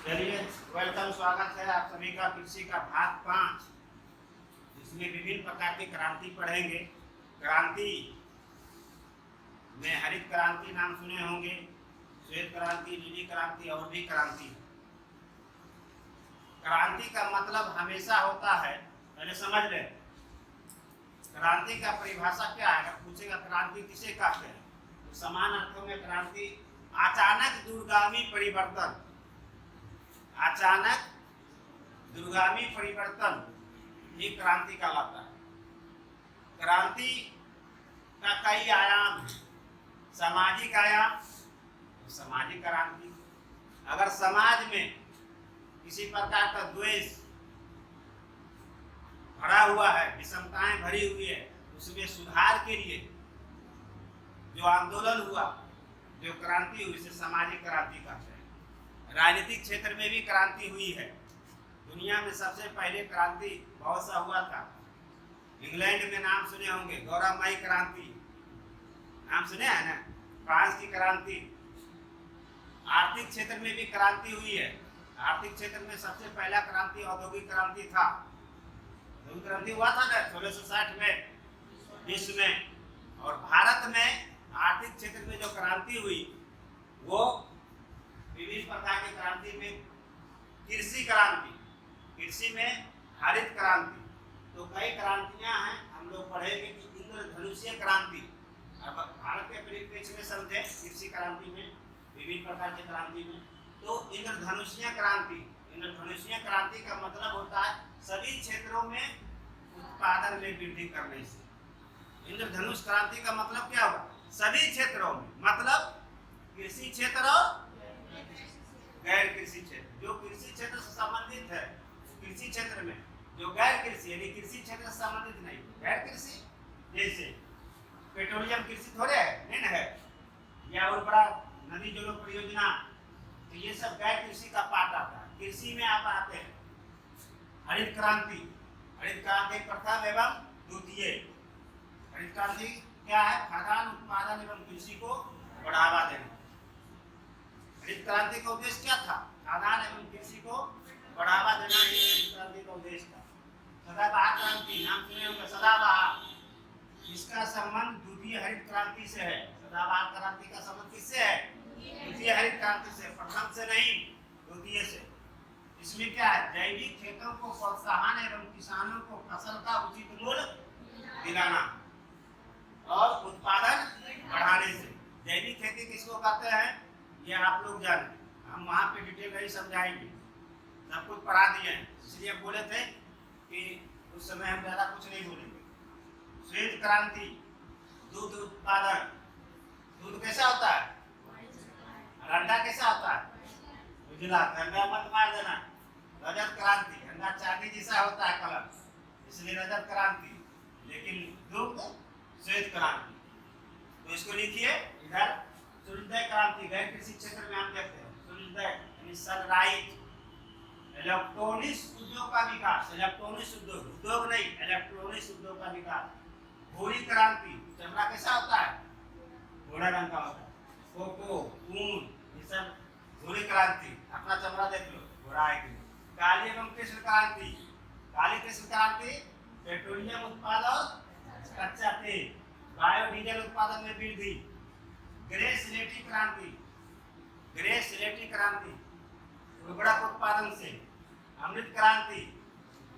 चलिए वेलकम, स्वागत है आप सभी का कृषि का भाग 5, जिसमें विभिन्न प्रकार की क्रांति पढ़ेंगे। क्रांति में हरित क्रांति नाम सुने होंगे, श्वेत क्रांति, नीली क्रांति और भी क्रांति। क्रांति का मतलब हमेशा होता है, पहले समझ ले क्रांति का परिभाषा क्या है। अगर पूछेगा क्रांति किसे कहते हैं, तो समान अर्थों में क्रांति अचानक दूरगामी परिवर्तन, अचानक दूरगामी परिवर्तन ही क्रांति कहलाता है। क्रांति का कई आयाम है। सामाजिक आयाम, सामाजिक क्रांति, अगर समाज में किसी प्रकार का द्वेष भरा हुआ है, विषमताएं भरी हुई है, उसमें सुधार के लिए जो आंदोलन हुआ, जो क्रांति हुई, उसे सामाजिक क्रांति कहते हैं। राजनीतिक क्षेत्र में भी क्रांति हुई है। दुनिया में सबसे पहले क्रांति बहुत सा हुआ था। इंग्लैंड में नाम सुने होंगे, गौरवमयी क्रांति, नाम सुने हैं ना, फ्रांस की क्रांति। आर्थिक क्षेत्र में भी क्रांति हुई है। आर्थिक क्षेत्र में सबसे पहला क्रांति औद्योगिक क्रांति था। औद्योगिक क्रांति हुआ था ना 1660 में विश्व में। और भारत में आर्थिक क्षेत्र में जो क्रांति हुई वो विभिन्न प्रकार की क्रांति में कृषि क्रांति, कृषि में हरित क्रांति, तो कई क्रांतियां हैं। हम लोग पढ़ेंगे कि इंद्रधनुषीय क्रांति, अब भारत के परिप्रेक्ष्य में समझे कृषि क्रांति में, विभिन्न प्रकार की क्रांति में, तो इंद्रधनुषीय क्रांति। इंद्रधनुषीय क्रांति का मतलब होता है सभी क्षेत्रों में उत्पादन में वृद्धि करने से। इंद्रधनुष क्रांति का मतलब क्या हुआ? सभी क्षेत्रों में, मतलब कृषि क्षेत्र और गैर कृषि क्षेत्र। जो कृषि क्षेत्र से संबंधित है, कृषि क्षेत्र में, जो गैर कृषि यानी कृषि क्षेत्र से संबंधित नहीं, गैर कृषि जैसे पेट्रोलियम कृषि थोड़े है, नहीं है, या और बड़ा नदी जोड़ो परियोजना, तो ये सब गैर कृषि का पार्ट आता है। कृषि में आप आते हैं हरित क्रांति। हरित क्रांति प्रथम एवं द्वितीय। हरित क्रांति क्या है? खाद्यान्न उत्पादन एवं कृषि को बढ़ावा देना। हरित क्रांति का उद्देश्य क्या था? खाद्यान्न एवं कृषि को बढ़ावा देना ही हरित क्रांति का उद्देश्य था। सदाबहार क्रांति, नाम सुने होंगे, सदाबहार। इसका संबंध द्वितीय हरित क्रांति से है। सदाबहार क्रांति का संबंध किससे है? द्वितीय हरित क्रांति से, प्रथम से नहीं, द्वितीय से। इसमें क्या है? जैविक खेतों को प्रोत्साहन एवं किसानों को फसल का उचित मूल्य दिलाना और उत्पादन बढ़ाने से। जैविक खेती किसको कहते हैं ये आप लोग जाने, हम वहाँ पे डिटेल नहीं समझाएंगे, सब कुछ पढ़ा दिए हैं, इसलिए बोले थे कि उस समय हम ज़्यादा कुछ नहीं बोलेंगे। श्वेत क्रांति, दूध उत्पादन। दूध कैसा होता है? अंडा कैसा होता है? उजला। अंडा मत मार देना। रजत क्रांति, अंडा चांदी जैसा होता है कलर, इसलिए रजत क्रांति। लेकिन दूध श्वेत क्रांति। तो इसको लिखिए इधर। सूर्योदय क्रांति, गैर कृषि क्षेत्र में हम देखते हैं सूर्योदय यानी सनराइज। इलेक्ट्रॉनिक्स उद्योग का विकास, इलेक्ट्रॉनिक्स उद्योग, उद्योग नहीं, इलेक्ट्रॉनिक्स उद्योग का विकास। भूरी क्रांति, चमड़ा कैसा होता है? भूरा रंग का होता है। कोको, ऊन, ये सब भूरी क्रांति। अपना चमड़ा देख लो, भूरा है। काली एवं कृष्ण क्रांति। काली कृष्ण क्रांति, पेट्रोलियम उत्पादन, कच्चा तेल, बायोडीजल उत्पादन में वृद्धि। ग्रे स्लेटी क्रांति, ग्रे स्लेटी क्रांति, उर्वरक उत्पादन से। अमृत क्रांति,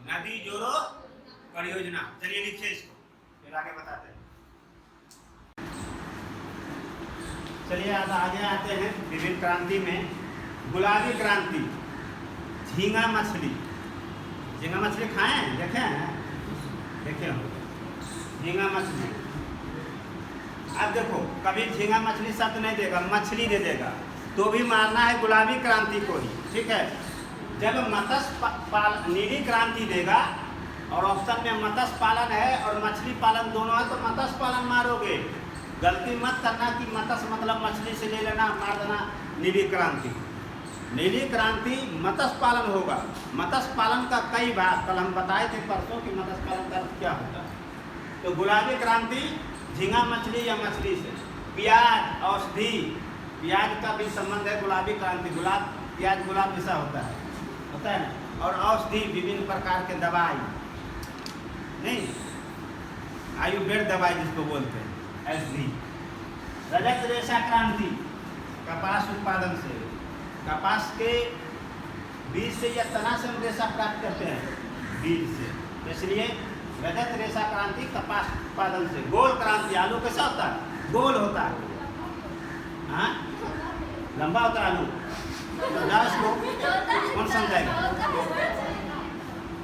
नदी जोड़ो परियोजना। चलिए लिखिए इसको, फिर आगे बताते हैं। चलिए आज आगे आते हैं विभिन्न क्रांति में। गुलाबी क्रांति, झींगा मछली। झींगा मछली खाए हैं? देखे हैं? देखे हो झींगा मछली। अब देखो, कभी झींगा मछली शब्द नहीं देगा, मछली दे देगा, तो भी मारना है गुलाबी क्रांति को ही, ठीक है। जब मत्स्य नीली क्रांति देगा और ऑप्शन में मत्स्य पालन है और मछली पालन दोनों है, तो मत्स्य पालन मारोगे। गलती मत करना कि मत्स्य मतलब मछली से ले लेना, मार देना नीली क्रांति। नीली क्रांति मत्स्य पालन होगा। मत्स्य पालन का कई भाग कल हम बताए थे परसों कि मत्स्य पालन का क्या होता है। तो गुलाबी क्रांति झींगा मछली या मछली से। प्याज औषधि, प्याज का भी संबंध है गुलाबी क्रांति। गुलाब प्याज गुलाब जैसा होता है ना। और औषधि विभिन्न प्रकार के दवाई नहीं, आयुर्वेद दवाई जिसको बोलते हैं औषधि। रजत रेशा क्रांति कपास उत्पादन से, कपास के बीज से या तना से हम रेशा प्राप्त करते हैं बीज से, तो इसलिए रजत रेशा क्रांति कपास उत्पादन से। गोल क्रांति, आलू कैसा होता है? गोल होता है, हाँ लंबा होता है आलू। तो जाओ इसको कौन समझाएगा?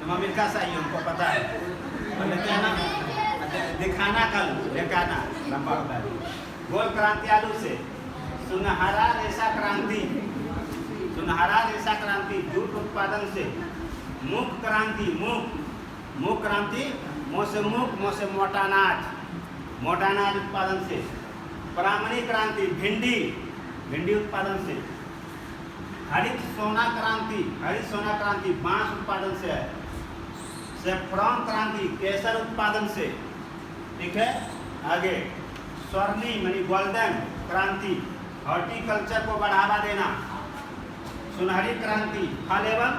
तो अमेरिका से आई, हमको पता है, लेते हैं ना दिखाना कल, दिखाना लंबा होता है। गोल क्रांति आलू से। सुनहरा रेशा क्रांति, सुनहरा रेशा क्रांति जूट उत्पादन से। मूक क्रांति, मूक क्रांति मुँह से मूक, मुँह से मोटा अनाज, मोटा अनाज उत्पादन से। ब्राह्मणी क्रांति भिंडी उत्पादन से। हरित सोना क्रांति बांस उत्पादन से है। सेफ्रॉन क्रांति केसर उत्पादन से, ठीक है। आगे स्वर्णिम यानी गोल्डन क्रांति हॉर्टिकल्चर को बढ़ावा देना। सुनहरी क्रांति फल एवं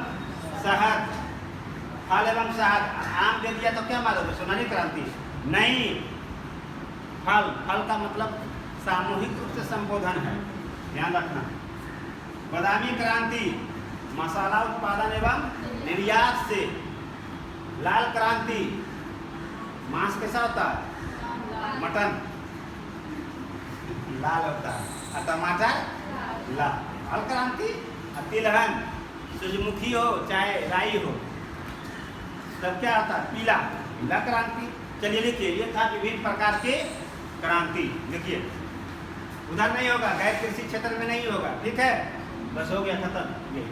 शहद, आम दे दिया तो क्या मारोगे? सुनहरी क्रांति नहीं, फल का मतलब सामूहिक रूप से संबोधन है, ध्यान रखना। बादामी क्रांति मसाला उत्पादन एवं निर्यात से। लाल क्रांति मांस कैसा होता है? मटन लाल होता है, और टमाटर लाल। लाल क्रांति। तिलहन, सूरजमुखी हो चाहे राई हो, सब क्या होता है? पीला क्रांति। चलिए लिखिए, ये था विभिन्न प्रकार के क्रांति। लिखिए, उधर नहीं होगा, गैर कृषि क्षेत्र में नहीं होगा, ठीक है। बस हो गया, खत्म। ये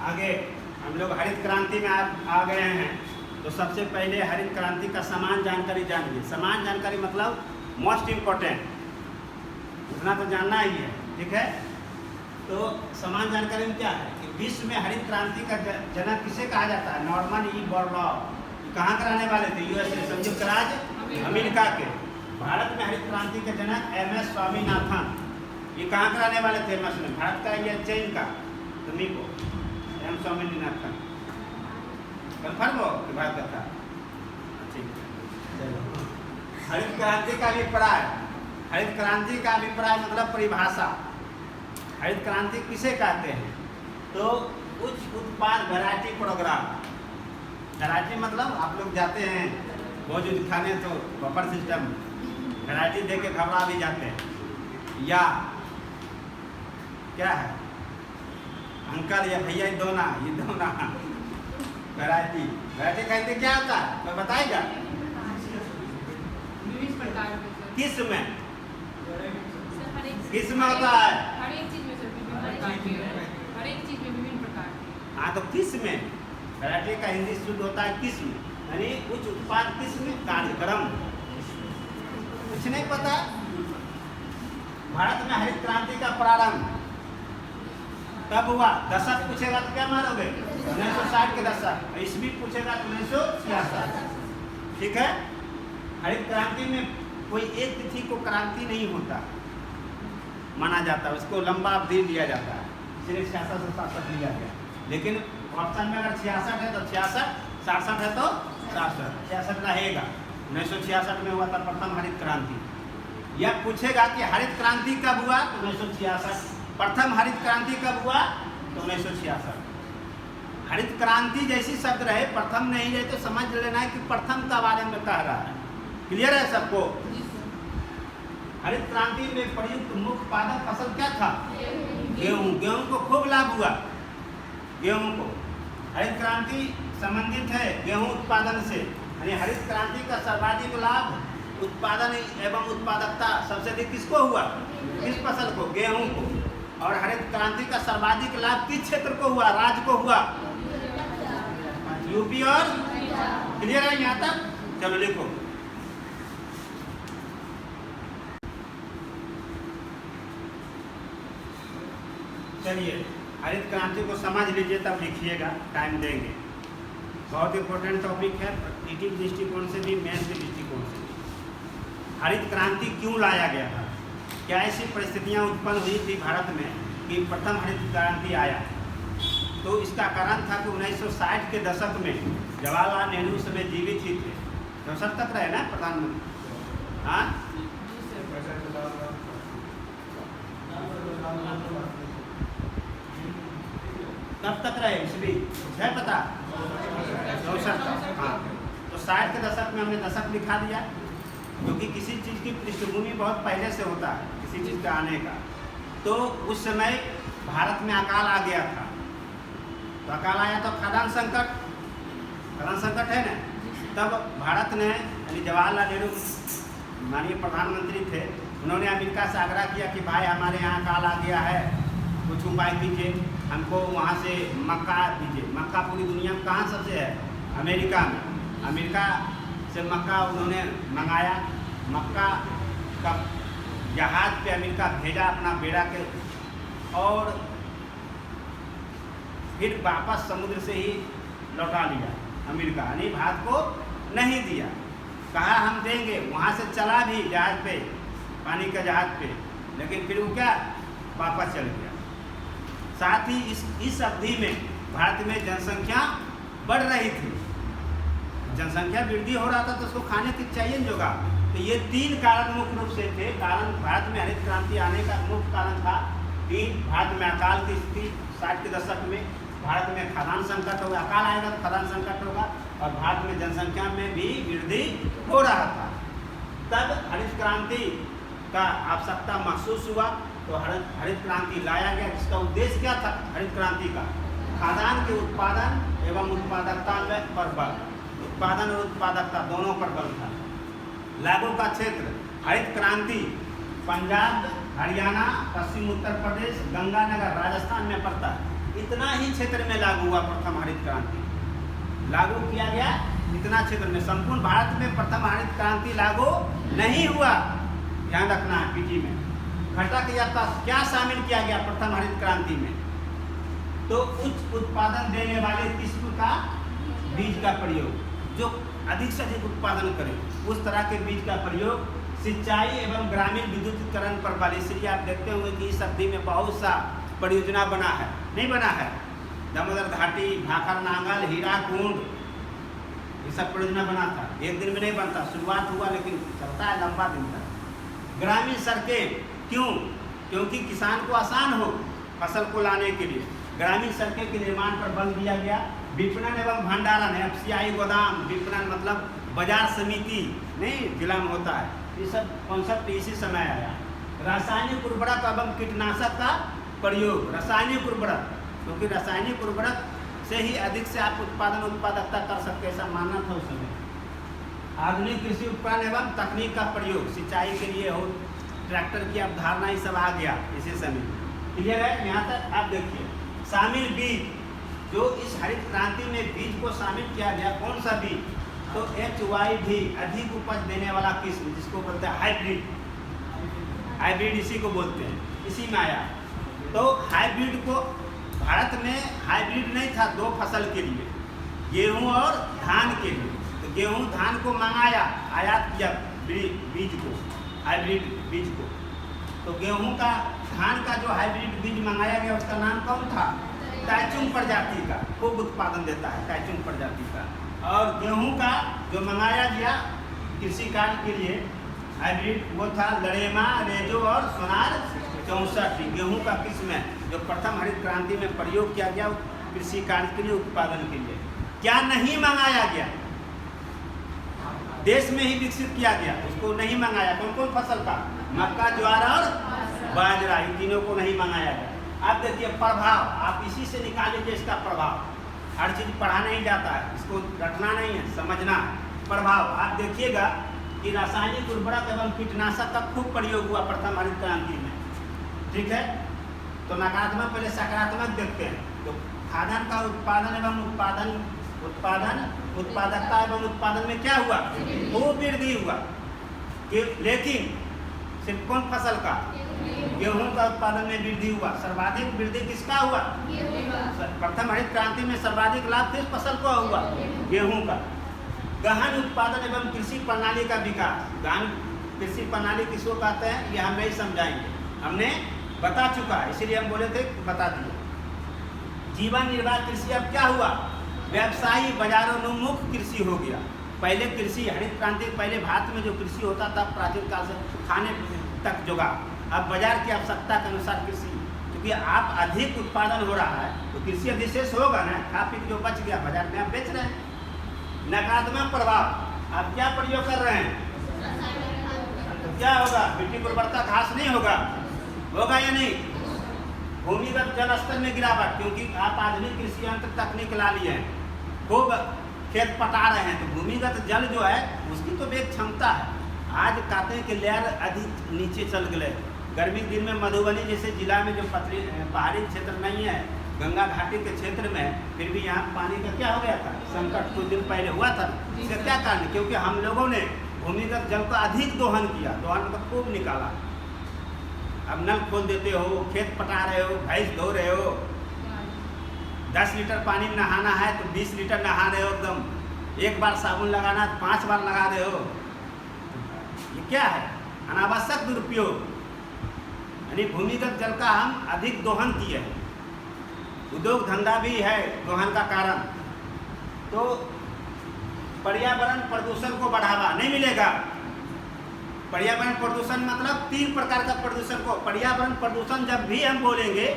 आगे हम लोग हरित क्रांति में आ गए हैं। तो सबसे पहले हरित क्रांति का समान जानकारी जानिए। समान जानकारी मतलब मोस्ट इम्पोर्टेंट, उतना तो जानना ही है, ठीक है। तो समान जानकारी में क्या है कि विश्व में हरित क्रांति का जनक किसे कहा जाता है? Norman E Borlaug. कहाँ कराने वाले थे? यूएसए, संयुक्त राज्य अमेरिका के। भारत में हरित क्रांति के जनक MS स्वामीनाथन। ये कहाँ कराने वाले थे? भारत का या चीन का? तुम्ही को M स्वामीनाथन कन्फर्म हो कि भारत का था? ठीक है। हरित क्रांति का अभिप्राय, हरित क्रांति का अभिप्राय मतलब परिभाषा। हरित क्रांति किसे कहते हैं? तो उच्च उत्पाद वैरायटी प्रोग्राम। वैरायटी मतलब आप लोग जाते हैं भोज खाने तो बफर सिस्टम, वैरायटी दे के घबरा भी जाते हैं। या क्या है? अंकल या भैया ये दो ना वैरायटी कहते क्या होता है? मैं बताएगा किस में होता है? हर एक चीज में विभिन्न प्रकार। हाँ, तो किस में? वैरायटी का हिंदी शुद्ध होता है किस्म, यानी उच्च उत्पाद किस्म कार्यक्रम। कुछ नहीं पता? भारत में हरित क्रांति का प्रारंभ कब हुआ? दशक पूछेगा तो क्या मारोगे? 1960 के दशक। ईस्वी पूछेगा तो 1966, ठीक है। हरित क्रांति में कोई एक तिथि को क्रांति नहीं होता माना जाता, उसको लंबा अवधि लिया जाता है, इसलिए 66 से 67 लिया गया। लेकिन ऑप्शन में अगर 66 है तो 66, 67 है तो 67, 66 रहेगा। 1966 में हुआ था प्रथम हरित क्रांति। यह पूछेगा कि हरित क्रांति कब हुआ? तो 1966। प्रथम हरित क्रांति कब हुआ? तो 1966। हरित क्रांति जैसी शब्द रहे, प्रथम नहीं रहे, तो समझ लेना है कि प्रथम का बारे में कह रहा है। क्लियर है सबको? हरित क्रांति में प्रयुक्त मुख्य उत्पादक फसल क्या था? गेहूं। गेहूं को खूब लाभ हुआ, गेहूं को। हरित क्रांति संबंधित है गेहूं उत्पादन से, यानी हरित क्रांति का सर्वाधिक लाभ उत्पादन एवं उत्पादकता सबसे अधिक किसको हुआ? किस फसल को? गेहूं को। और हरित क्रांति का सर्वाधिक लाभ किस क्षेत्र को हुआ? राज्य को हुआ, यूपी और। क्लियर है यहाँ तक? चलो लिखो। चलिए हरित क्रांति को समझ लीजिए, तब लिखिएगा, टाइम देंगे। बहुत इंपॉर्टेंट टॉपिक है, पॉलिटिकल दृष्टिकोण से भी, मैथ के दृष्टिकोण से भी। हरित क्रांति क्यों लाया गया था? क्या ऐसी परिस्थितियां उत्पन्न हुई थी भारत में कि प्रथम हरित क्रांति आया? तो इसका कारण था कि 1960 के दशक में जवाहरलाल नेहरू उस समय जीवित ही थे, 64 तक रहे ना प्रधानमंत्री। हाँ, कब तक रहे इसलिए है पता? 64 तक। हाँ, तो 60 के दशक में हमने दशक लिखा दिया, क्योंकि किसी चीज़ की पृष्ठभूमि बहुत पहले से होता है, किसी चीज़ का आने का। तो उस समय भारत में अकाल आ गया था। तो अकाल आया तो खाद्यान्न संकट है ना। तब भारत ने, यानी जवाहरलाल नेहरू माननीय प्रधानमंत्री थे, उन्होंने अमेरिका से आग्रह किया कि भाई हमारे यहाँ अकाल आ गया है, कुछ उपाय कीजिए, हमको वहाँ से मक्का दीजिए। मक्का पूरी दुनिया में कहाँ सबसे है? अमेरिका में। अमेरिका से मक्का उन्होंने मंगाया। मक्का का जहाज पे अमेरिका भेजा अपना बेड़ा के, और फिर वापस समुद्र से ही लौटा लिया अमेरिका, यानी भारत को नहीं दिया। कहा हम देंगे, वहाँ से चला भी जहाज पे, पानी का जहाज पे, लेकिन फिर वो क्या, वापस चल गया। साथ ही इस अवधि में भारत में जनसंख्या बढ़ रही थी। जनसंख्या वृद्धि हो रहा था तो उसको खाने की चाहिए जोगा। तो ये 3 कारण मुख्य रूप से थे। कारण भारत में हरित क्रांति आने का मुख्य कारण था कि भारत में अकाल की स्थिति 60 के दशक में, भारत में खाद्यान्न संकट होगा, अकाल आएगा तो खाद्यान्न संकट होगा, और भारत में जनसंख्या में भी वृद्धि हो रहा था। तब हरित क्रांति का आवश्यकता महसूस हुआ, तो हरित क्रांति लाया गया, जिसका उद्देश्य क्या था? हरित क्रांति का खाद्यान्न के उत्पादन एवं उत्पादकता में पर बल, उत्पादन और उत्पादकता दोनों पर बल था। लागू का क्षेत्र हरित क्रांति पंजाब, हरियाणा, पश्चिम उत्तर प्रदेश, गंगानगर, राजस्थान में पड़ता है। इतना ही क्षेत्र में लागू हुआ प्रथम हरित क्रांति, लागू किया गया इतना क्षेत्र में। संपूर्ण भारत में प्रथम हरित क्रांति लागू नहीं हुआ, ध्यान रखना है पीटी में। घटक या क्या शामिल किया गया प्रथम हरित क्रांति में? तो उच्च उत्पादन देने वाले किस्म का बीज का प्रयोग, जो अधिक से अधिक उत्पादन करे, उस तरह के बीज का प्रयोग, सिंचाई एवं ग्रामीण विद्युतीकरण पर बल। इसलिए आप देखते होंगे कि इस अवधि में बहुत सा परियोजना बना है, नहीं बना है? दामोदर घाटी, भाखर नांगल, हीराकुंड, ये सब परियोजना बना था। एक दिन में नहीं बनता, शुरुआत हुआ लेकिन चलता है लंबा दिन तक। ग्रामीण सड़कें क्यों? क्योंकि किसान को आसान हो फसल को लाने के लिए ग्रामीण सड़कें के निर्माण पर बल दिया गया। विपणन एवं भंडारण, FCI गोदाम, विपणन मतलब बाजार समिति नहीं जिला में होता है, ये सब कॉन्सेप्ट इसी समय आया। रासायनिक उर्वरक एवं कीटनाशक का प्रयोग, रासायनिक उर्वरक, क्योंकि रासायनिक उर्वरक से ही अधिक से आप उत्पादकता कर सकते, ऐसा मानना था उस समय। आधुनिक कृषि उपकरण एवं तकनीक का प्रयोग, सिंचाई के लिए हो, ट्रैक्टर की अवधारणा ही सब आ गया इसी समय। क्लियर है? यहाँ तक आप देखिए। शामिल बीज, जो इस हरित क्रांति में बीज को शामिल किया गया, कौन सा बीज? तो HYV, अधिक उपज देने वाला किस्म, जिसको बोलते हैं हाइब्रिड। हाइब्रिड इसी को बोलते हैं, इसी में आया। तो हाइब्रिड को भारत में हाइब्रिड नहीं था 2 फसल के लिए, गेहूं और धान के लिए। तो गेहूं धान को मंगाया, आयात किया बीज को, हाइब्रिड बीज को। तो गेहूं का, धान का जो हाइब्रिड बीज मंगाया गया उसका नाम कौन था? टाइचुंग प्रजाति का, खूब उत्पादन देता है टाइचुंग प्रजाति का। और गेहूं का जो मंगाया गया कृषि कार्य के लिए हाइब्रिड, वो था लड़ेमा, रेजो और सोनार 64। गेहूं का किस्म है जो प्रथम हरित क्रांति में प्रयोग किया गया कृषि कार्य के लिए, उत्पादन के लिए। क्या नहीं मंगाया गया? देश में ही विकसित किया गया, उसको नहीं मंगाया। कौन कौन फसल का? मक्का, ज्वार और बाजरा, इन तीनों को नहीं मंगाया गया। आप देखिए प्रभाव, आप इसी से निकाल लीजिए इसका प्रभाव। हर चीज़ पढ़ा नहीं जाता है, इसको रटना नहीं है, समझना है। प्रभाव आप देखिएगा कि रासायनिक उर्वरक एवं कीटनाशक का खूब प्रयोग हुआ प्रथम हरित क्रांति में, ठीक है? तो नकारात्मक पहले सकारात्मक देखते हैं। तो खाद्यान्न का उत्पादन एवं उत्पादकता एवं उत्पादन में क्या हुआ? खूब वृद्धि हुआ। लेकिन सिर्फ कौन फसल का? गेहूं का उत्पादन में वृद्धि हुआ। सर्वाधिक वृद्धि किसका हुआ? प्रथम हरित क्रांति में सर्वाधिक लाभ किस फसल को हुआ? गेहूं का। गहन उत्पादन एवं कृषि प्रणाली का विकास, गहन कृषि प्रणाली किसको कहते हैं ये हम नहीं समझाएंगे, हमने बता चुका है, इसीलिए हम बोले थे बता दिए। जीवन निर्वाह कृषि अब क्या हुआ, व्यवसायी बाजारोन्मुख कृषि हो गया। पहले कृषि हरित क्रांति पहले भारत में जो कृषि होता था प्राचीन काल से खाने तक जोगा, अब बाजार की आवश्यकता के अनुसार कृषि, क्योंकि आप अधिक उत्पादन हो रहा है तो कृषि अधिशेष होगा ना, खा पी जो बच गया बाजार में आप बेच रहे हैं। नकारात्मक प्रभाव, आप क्या प्रयोग कर रहे हैं, तो क्या होगा, मिट्टी की उर्वरता घास नहीं होगा, होगा या नहीं। भूमिगत जल स्तर में गिरावट, क्योंकि आप आधुनिक कृषि यंत्र तकनीक ला लिए हैं, खूब खेत पटा रहे हैं, तो भूमिगत जल जो है उसकी तो वेग क्षमता है। आज कहते हैं कि लेयर अधिक नीचे चल गए, गर्मी के दिन में मधुबनी जैसे जिला में जो पहाड़ी क्षेत्र नहीं है, गंगा घाटी के क्षेत्र में, फिर भी यहाँ पानी का क्या हो गया था संकट, कुछ दिन पहले हुआ था। इसका क्या कारण, क्योंकि हम लोगों ने भूमिगत जल का अधिक दोहन किया, दोहन का खूब निकाला। अब नल खोल देते हो, खेत पटा रहे हो, भैंस धो रहे हो, 10 लीटर पानी में नहाना है तो 20 लीटर नहा रहे हो, एकदम एक बार साबुन लगाना है तो 5 बार लगा रहे हो। ये क्या है, अनावश्यक दुरुपयोग, यानी भूमिगत जल का हम अधिक दोहन किए हैं। उद्योग धंधा भी है दोहन का कारण, तो पर्यावरण प्रदूषण को बढ़ावा नहीं मिलेगा। पर्यावरण प्रदूषण मतलब 3 प्रकार का प्रदूषण को, पर्यावरण प्रदूषण जब भी हम बोलेंगे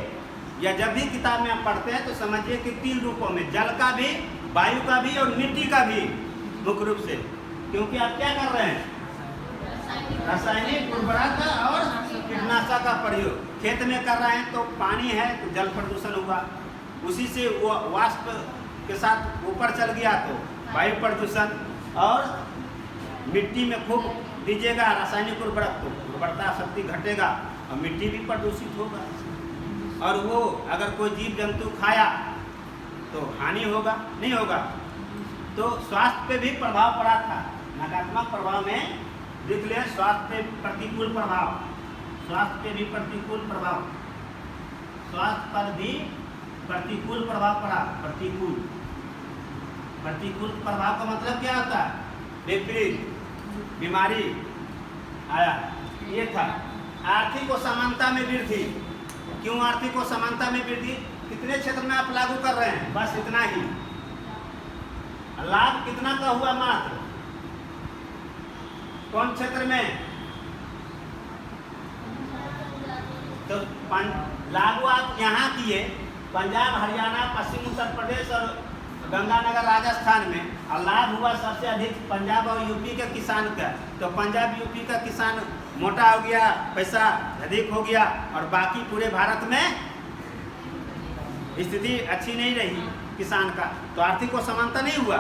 या जब भी किताब में आप पढ़ते हैं तो समझिए कि 3 रूपों में, जल का भी, वायु का भी और मिट्टी का भी मुख्य रूप से। क्योंकि आप क्या कर रहे हैं, रासायनिक उर्वरक और कीटनाशक का प्रयोग खेत में कर रहे हैं, तो पानी है तो जल प्रदूषण हुआ, उसी से वो वाष्प के साथ ऊपर चल गया तो वायु प्रदूषण, और मिट्टी में खूब दीजिएगा रासायनिक उर्वरक तो उर्वरता शक्ति घटेगा और मिट्टी भी प्रदूषित होगा, और वो अगर कोई जीव जंतु खाया तो हानि होगा नहीं होगा। तो स्वास्थ्य पे भी प्रभाव पड़ा था, नकारात्मक प्रभाव में देख लिया, स्वास्थ्य पे प्रतिकूल प्रभाव, स्वास्थ्य पे भी प्रतिकूल प्रभाव, स्वास्थ्य पर भी प्रतिकूल प्रभाव पड़ा। प्रतिकूल प्रभाव का मतलब क्या होता है, विपरीत बीमारी आया, ये था। आर्थिक असमानता में वृद्धि, क्यों आर्थिक असमानता में वृद्धि, कितने क्षेत्र में आप लागू कर रहे हैं, बस इतना ही, लाभ कितना का हुआ मात्र, कौन क्षेत्र में, तो लागू आप यहाँ किए पंजाब हरियाणा पश्चिम उत्तर प्रदेश और गंगानगर राजस्थान में, और लाभ हुआ सबसे अधिक पंजाब और यूपी के किसान का, तो पंजाब यूपी का किसान मोटा हो गया, पैसा अधिक हो गया, और बाकी पूरे भारत में स्थिति अच्छी नहीं रही किसान का, तो आर्थिक असमानता नहीं हुआ,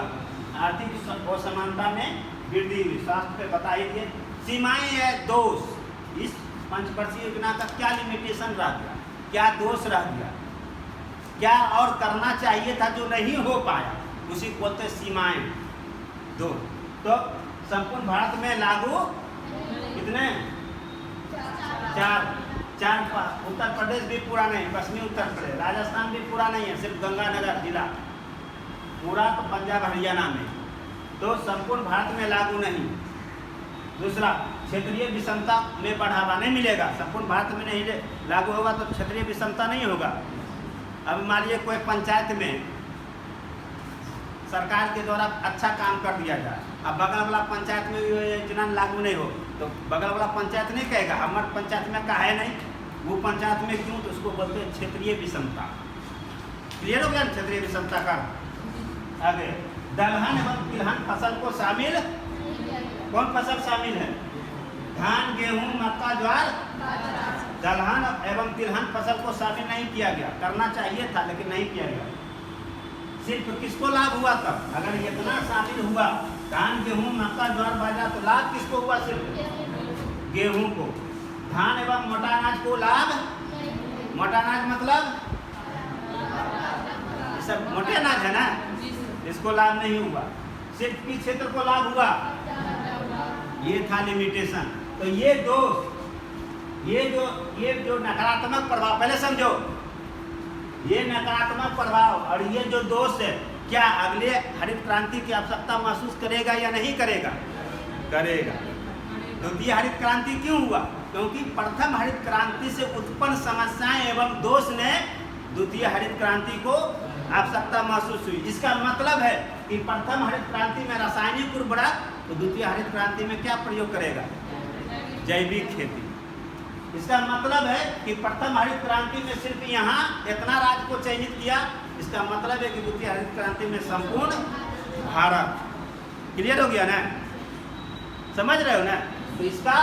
आर्थिक असमानता में वृद्धि हुई। स्वास्थ्य पे बता ही दिए। सीमाएं है दोष, इस पंचवर्षीय योजना का क्या लिमिटेशन रह गया, क्या दोष रह गया, क्या और करना चाहिए था जो नहीं हो पाया, उसी को बोलते सीमाएं दो। तो संपूर्ण भारत में लागू कितने, 4 उत्तर प्रदेश भी पूरा नहीं, पश्चिमी उत्तर प्रदेश, राजस्थान भी पूरा नहीं है, सिर्फ गंगानगर जिला पूरा, तो पंजाब हरियाणा में, तो संपूर्ण भारत में लागू नहीं। दूसरा, क्षेत्रीय विषमता में बढ़ावा नहीं मिलेगा, संपूर्ण भारत में नहीं लागू होगा तो क्षेत्रीय विषमता नहीं होगा। अब मान लीजिए कोई पंचायत में सरकार के द्वारा अच्छा काम कर दिया जाए, अब बगल वाला पंचायत में योजना लागू नहीं हो, तो बगल वाला पंचायत नहीं कहेगा हमारे पंचायत में का है नहीं, वो पंचायत में क्यों, तो उसको बोलते हैं क्षेत्रीय विषमता। क्लियर हो गया क्षेत्रीय विषमता का। आगे, दलहन एवं तिलहन फसल को शामिल, कौन फसल शामिल है, धान गेहूं मक्का ज्वार, दलहन एवं तिलहन फसल को शामिल नहीं किया गया, करना चाहिए था लेकिन नहीं किया गया। सिर्फ किसको लाभ हुआ तब, अगर इतना शामिल हुआ धान गेहूं मक्का ज्वार बाजरा, तो लाभ किसको हुआ, सिर्फ गेहूं को। धान एवं मोटा अनाज को लाभ, मोटा अनाज मतलब सब मोटे अनाज है ना, इसको लाभ नहीं हुआ। सिर्फ किस क्षेत्र को लाभ हुआ, ये था लिमिटेशन। तो ये जो नकारात्मक प्रभाव, पहले समझो, ये नकारात्मक प्रभाव और ये जो दोष है, क्या अगले हरित क्रांति की आवश्यकता महसूस करेगा या नहीं करेगा, करेगा। द्वितीय हरित क्रांति क्यों हुआ? क्योंकि प्रथम हरित क्रांति से उत्पन्न समस्याएं एवं दोष ने द्वितीय हरित क्रांति को आवश्यकता महसूस हुई। इसका मतलब है कि प्रथम हरित क्रांति में रासायनिक उर्वरक, तो द्वितीय हरित क्रांति में क्या प्रयोग करेगा? जैविक खेती। इसका मतलब है कि प्रथम हरित क्रांति में सिर्फ यहाँ इतना राज्य को चयनित किया। इसका मतलब है कि द्वितीय हरित क्रांति में संपूर्ण भारत। क्लियर हो गया ना? समझ रहे हो ना? तो इसका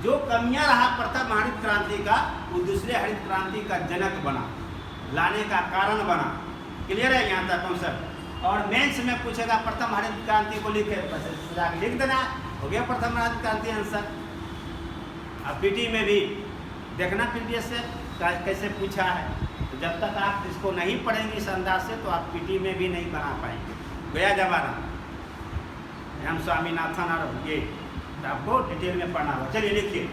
जो कमियां रहा प्रथम हरित क्रांति का, वो दूसरे हरित क्रांति का जनक बना, लाने का कारण बना। क्लियर है यहाँ तक कॉन्सेप्ट? और मेंस में पूछेगा प्रथम हरित क्रांति को लिखे, लिख देना, हो गया प्रथम हरित क्रांति आंसर। अब पीटी में भी देखना प्रीवियस से कैसे पूछा है। तो जब तक आप इसको नहीं पढ़ेंगे इस अंदाज से, तो आप पीटी में भी नहीं बना पाएंगे। गया जमाना एम स्वामीनाथन और ये आपको डिटेल में पढ़ना होगा। चलिए लिखिए।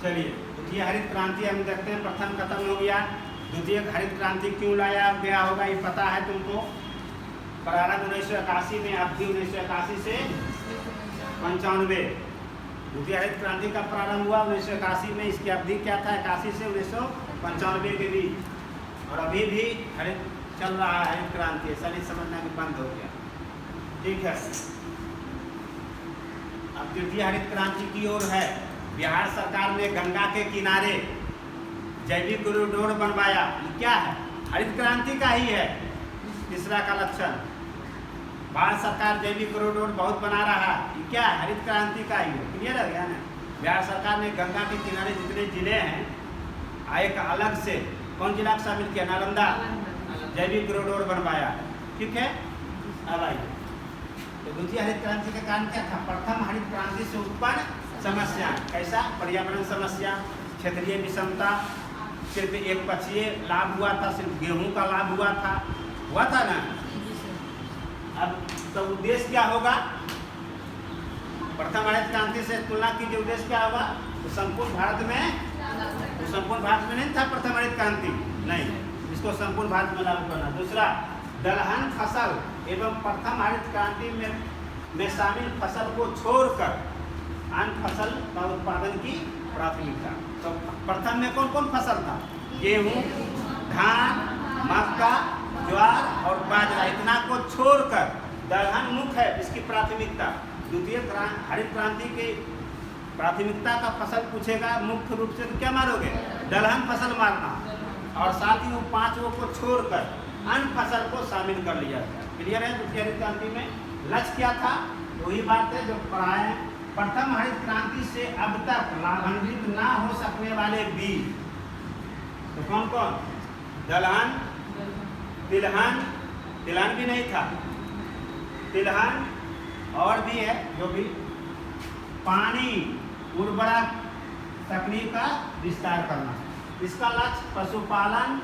चलिए द्वितीय हरित क्रांति हम देखते हैं। प्रथम खत्म हो गया, द्वितीय हरित क्रांति क्यों लाया गया होगा ये पता है तुमको। प्रारंभ 1981 में, अवधि 1981 से 95। द्वितीय हरित क्रांति का प्रारंभ हुआ 1981 में। इसकी अवधि क्या था? 81 से 1995 के बीच। और अभी भी हरित चल रहा है हरित क्रांति, ऐसा नहीं समझना कि बंद हो गया। ठीक है, अब द्वितीय हरित क्रांति की ओर है। बिहार सरकार ने गंगा के किनारे जैविक कॉरिडोर बनवाया। क्या है? हरित क्रांति का ही है। तीसरा का लक्षण, भारत सरकार जैविक कॉरिडोर बहुत बना रहा है। क्या है? हरित क्रांति का ही है। क्लियर है क्या ना? बिहार सरकार ने गंगा के किनारे जितने जिले हैं, एक अलग से कौन जिला शामिल किया? नालंदा। जैविक कॉरिडोर बनवाया। ठीक है, अब आइए। तो द्वितीय हरित क्रांति का कारण क्या था? प्रथम हरित क्रांति से उत्पन्न समस्या। कैसा? पर्यावरण समस्या, क्षेत्रीय विषमता, सिर्फ एक पक्षीय लाभ हुआ था, सिर्फ गेहूं का लाभ हुआ था ना। अब तो उद्देश्य क्या होगा? प्रथम हरित क्रांति से तुलना कीजिए, उद्देश्य क्या होगा? तो संपूर्ण भारत में नहीं था प्रथम हरित क्रांति, नहीं, इसको संपूर्ण भारत में लागू करना। दूसरा, दलहन फसल एवं प्रथम हरित क्रांति में शामिल फसल को छोड़कर अन्य फसल का उत्पादन की प्राथमिकता। तो प्रथम में कौन कौन फसल था? गेहूं, धान, मक्का, ज्वार और बाजरा। इतना को छोड़कर दलहन मुख्य है इसकी प्राथमिकता। द्वितीय हरित क्रांति की प्राथमिकता का फसल पूछेगा मुख्य रूप से, तो क्या मारोगे? दलहन फसल मारना। और साथ ही वो 5 को छोड़कर अन्य फसल को शामिल कर लिया गया। क्लियर है? द्वितीय हरित क्रांति में लक्ष्य क्या था? वही बात है जो पढ़ाए। प्रथम हरित क्रांति से अब तक लाभान्वित ना हो सकने वाले बीज तो कौन कौन? दलहन, तिलहन, तिलहन भी नहीं था, तिलहन और भी है जो भी पानी उर्वरक तकनीक का विस्तार करना। इसका लक्ष्य पशुपालन,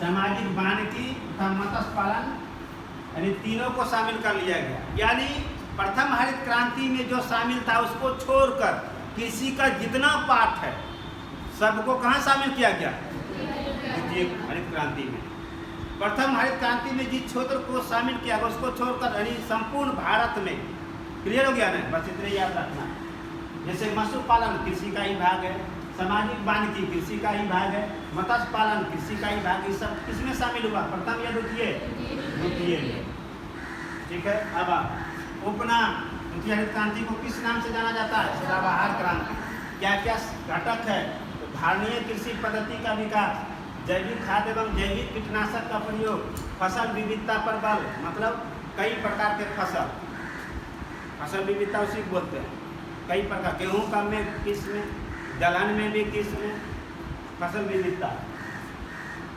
सामाजिक वानिकी तथा मत्स्य पालन, यानी तीनों को शामिल कर लिया गया। यानी प्रथम हरित क्रांति में जो शामिल था उसको छोड़कर कृषि का जितना पार्ट है सबको कहाँ शामिल किया गया? द्वितीय हरित क्रांति में। प्रथम हरित क्रांति में जिस क्षेत्र को शामिल किया गया उसको छोड़कर यानी संपूर्ण भारत में। क्लियर हो गया ना? बस इतने याद रखना। जैसे मत्स्य पालन कृषि का ही भाग है, सामाजिक वानिकी कृषि का ही भाग है, मत्स्य पालन कृषि का ही भाग है। सब किसमें शामिल हुआ? प्रथम या द्वितीय? द्वितीय में। ठीक है, अब उपनाम द्वितीय हरित क्रांति को किस नाम से जाना जाता है? सदाबहार क्रांति। क्या क्या घटक है? तो धारणीय कृषि पद्धति का विकास, जैविक खाद एवं जैविक कीटनाशक का प्रयोग, फसल विविधता पर बल, मतलब कई प्रकार के फसल विविधता उसी को बोलते हैं। कई प्रकार, गेहूँ का में किस्म, दलहन में भी किस्म, फसल विविधता।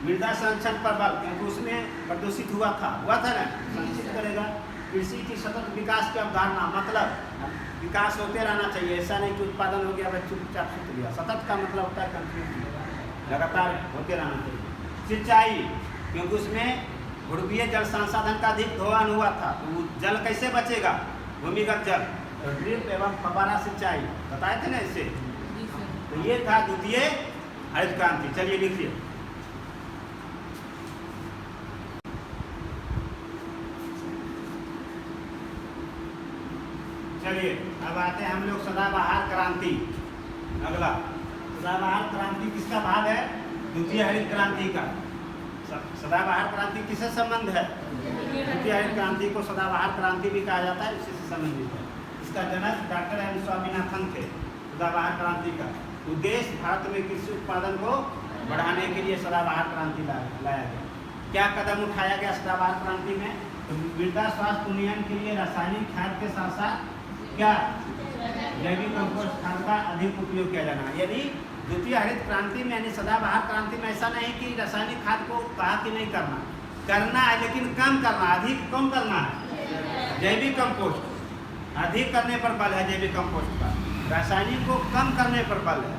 मृदा संरक्षण पर बल, क्योंकि उसमें प्रदूषित हुआ था ना, संरक्षित करेगा। कृषि की सतत विकास की अवधारणा, मतलब विकास होते रहना चाहिए, ऐसा नहीं कि उत्पादन हो गया बस चुपचाप छूट गया। सतत का मतलब होता है कंटिन्यू, लगातार होते रहना चाहिए। सिंचाई, क्योंकि उसमें भूगर्भीय जल संसाधन का अधिक दोहन हुआ था, तो जल कैसे बचेगा? भूमिगत जल, तो ड्रिप एवं फव्वारा सिंचाई बताए थे ना इससे। तो ये था द्वितीय हरित क्रांति। चलिए लिखिए। चलिए अब आते हैं हम लोग सदाबहार क्रांति। अगला सदाबहार क्रांति किसका भाग है? द्वितीय हरित क्रांति का। सदाबहार क्रांति किससे संबंध है? द्वितीय हरित क्रांति को सदाबहार क्रांति भी कहा जाता है, इसी से संबंधित है। इसका जनक डॉक्टर एम स्वामीनाथन थे। सदाबहार क्रांति का उद्देश्य भारत में कृषि उत्पादन को बढ़ाने के लिए सदाबहार क्रांति लाया गया। क्या कदम उठाया गया सदाबहार क्रांति में? तो मृदा स्वास्थ्य उन्नयन के लिए रासायनिक खाद के साथ साथ क्या जैविक कंपोस्ट खाद का अधिक उपयोग किया जाना। यदि द्वितीय हरित क्रांति में यानी सदाबहार क्रांति में ऐसा नहीं कि रासायनिक खाद को कहा कि नहीं करना है, लेकिन कम करना, अधिक कम करना है। जैविक कंपोस्ट अधिक करने पर बल है, जैविक कंपोस्ट का। रासायनिक को कम करने पर बल है।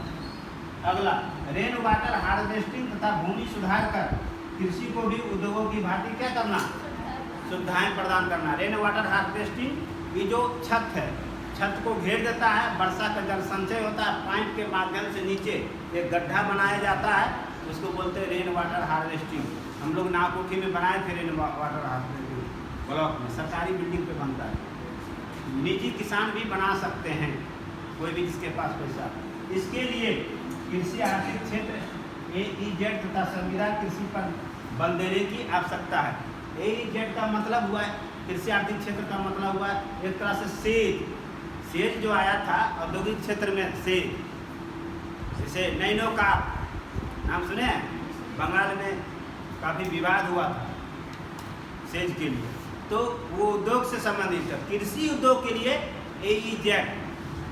अगला रेन वाटर हार्वेस्टिंग तथा भूमि सुधार कर कृषि को भी उद्योगों की भांति क्या करना, सुविधाएं प्रदान करना। रेन वाटर हार्वेस्टिंग ये जो छत है, छत को घेर देता है, वर्षा का जल संचय होता है, पाइप के माध्यम से नीचे एक गड्ढा बनाया जाता है, उसको बोलते हैं रेन वाटर हार्वेस्टिंग। हम लोग नाकोठी में बनाए थे रेन वाटर हार्वेस्टिंग ब्लॉक में, सरकारी बिल्डिंग पे बनता है। निजी किसान भी बना सकते हैं, कोई भी जिसके पास पैसा। इसके लिए कृषि आर्थिक क्षेत्र AEZ तथा संविदा कृषि पर बल देने की आवश्यकता है। AEZ का मतलब हुआ है, कृषि आर्थिक क्षेत्र का मतलब हुआ है एक तरह से सेज जो आया था औद्योगिक क्षेत्र में, सेज जैसे नैनो का नाम सुने हैं, बंगाल में काफ़ी विवाद हुआ था सेज के लिए, तो वो उद्योग से संबंधित है। कृषि उद्योग के लिए AEZ